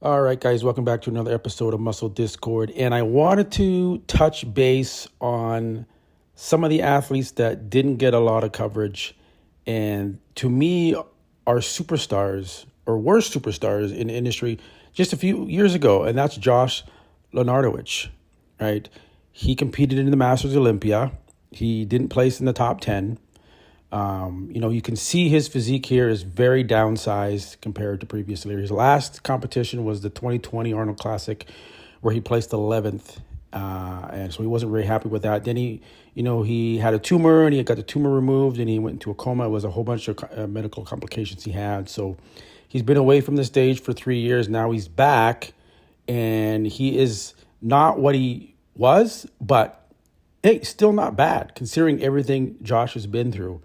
All right, guys, welcome back to another episode of Muscle Discord. And I wanted to touch base on some of the athletes that didn't get a lot of coverage and to me are superstars or were superstars in the industry just a few years ago. And that's Josh Lenartowicz, right? He competed in the Masters Olympia. He didn't place in the top 10. You can see his physique here is very downsized compared to previous years. His last competition was the 2020 Arnold Classic, where he placed 11th. And so he wasn't very happy with that. Then he had a tumor and he got the tumor removed and he went into a coma. It was a whole bunch of medical complications he had. So he's been away from the stage for 3 years. Now he's back and he is not what he was, but hey, still not bad considering everything Josh has been through.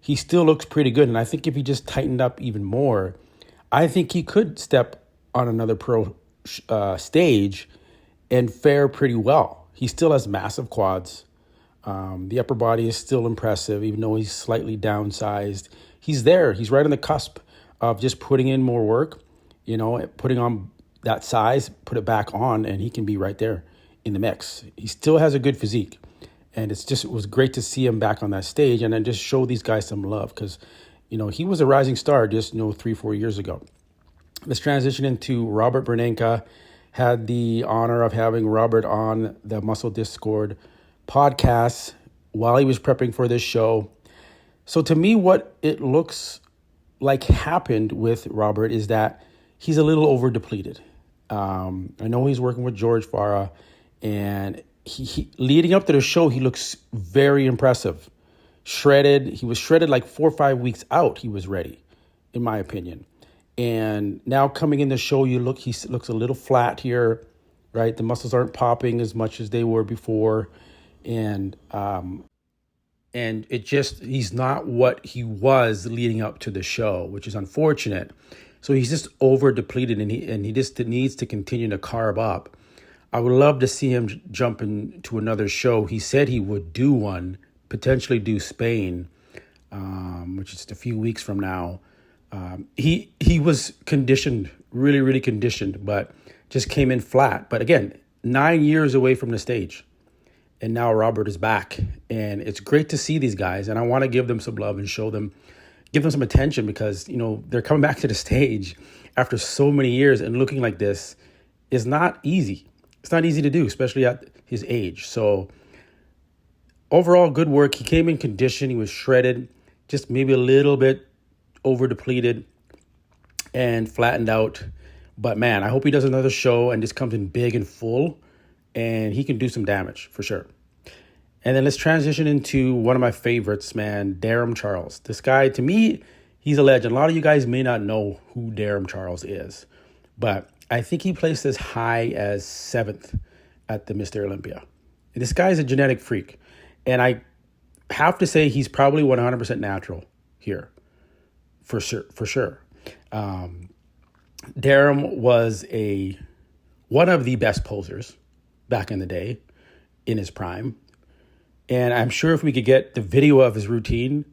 He still looks pretty good. And I think if he just tightened up even more, I think he could step on another pro stage and fare pretty well. He still has massive quads. The upper body is still impressive, even though he's slightly downsized. He's there. He's right on the cusp of just putting in more work, putting on that size, put it back on, and he can be right there in the mix. He still has a good physique. And it was great to see him back on that stage and then just show these guys some love because, he was a rising star just, 3-4 years ago. Let's transition into Robert Burnieka. Had the honor of having Robert on the Muscle Discord podcast while he was prepping for this show. So to me, what it looks like happened with Robert is that he's a little over depleted. I know he's working with George Farah and he leading up to the show, he looks very impressive. Shredded. He was shredded like 4 or 5 weeks out. He was ready, in my opinion. And now coming in the show, he looks a little flat here, right? The muscles aren't popping as much as they were before. And he's not what he was leading up to the show, which is unfortunate. So he's just over depleted and he just needs to continue to carb up. I would love to see him jump into another show. He said he would do one, potentially do Spain, which is a few weeks from now. He was conditioned, really, really conditioned, but just came in flat. But again, 9 years away from the stage. And now Robert is back. And it's great to see these guys. And I want to give them some love and give them some attention because, they're coming back to the stage after so many years and looking like this is not easy. It's not easy to do, especially at his age. So overall, good work. He came in condition. He was shredded, just maybe a little bit over depleted and flattened out. But man, I hope he does another show and just comes in big and full and he can do some damage for sure. And then let's transition into one of my favorites, man, Darren Charles. This guy, to me, he's a legend. A lot of you guys may not know who Darren Charles is, but I think he placed as high as 7th at the Mr. Olympia. And this guy's a genetic freak. And I have to say he's probably 100% natural here. For sure. Darren was one of the best posers back in the day in his prime. And I'm sure if we could get the video of his routine,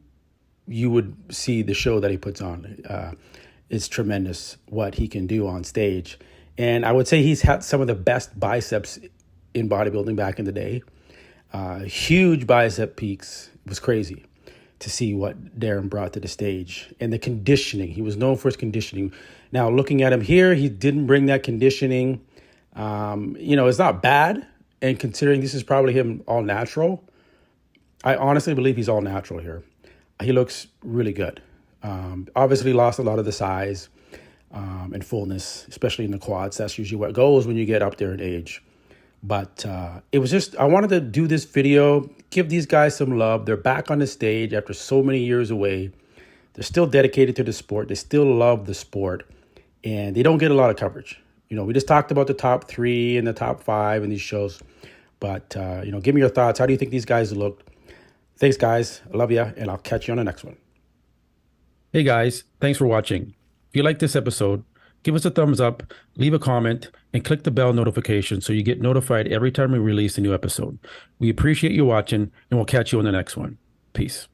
you would see the show that he puts on. It's tremendous what he can do on stage. And I would say he's had some of the best biceps in bodybuilding back in the day. Huge bicep peaks. It was crazy to see what Darren brought to the stage. And the conditioning. He was known for his conditioning. Now, looking at him here, he didn't bring that conditioning. It's not bad. And considering this is probably him all natural, I honestly believe he's all natural here. He looks really good. Obviously lost a lot of the size and fullness, especially in the quads. That's usually what goes when you get up there in age. But it was just, I wanted to do this video, give these guys some love. They're back on the stage after so many years away. They're still dedicated to the sport. They still love the sport. And they don't get a lot of coverage. We just talked about the top 3 and the top 5 in these shows. But, give me your thoughts. How do you think these guys looked? Thanks, guys. I love you, and I'll catch you on the next one. Hey, guys. Thanks for watching. If you like this episode, give us a thumbs up, leave a comment, and click the bell notification so you get notified every time we release a new episode. We appreciate you watching, and we'll catch you on the next one. Peace.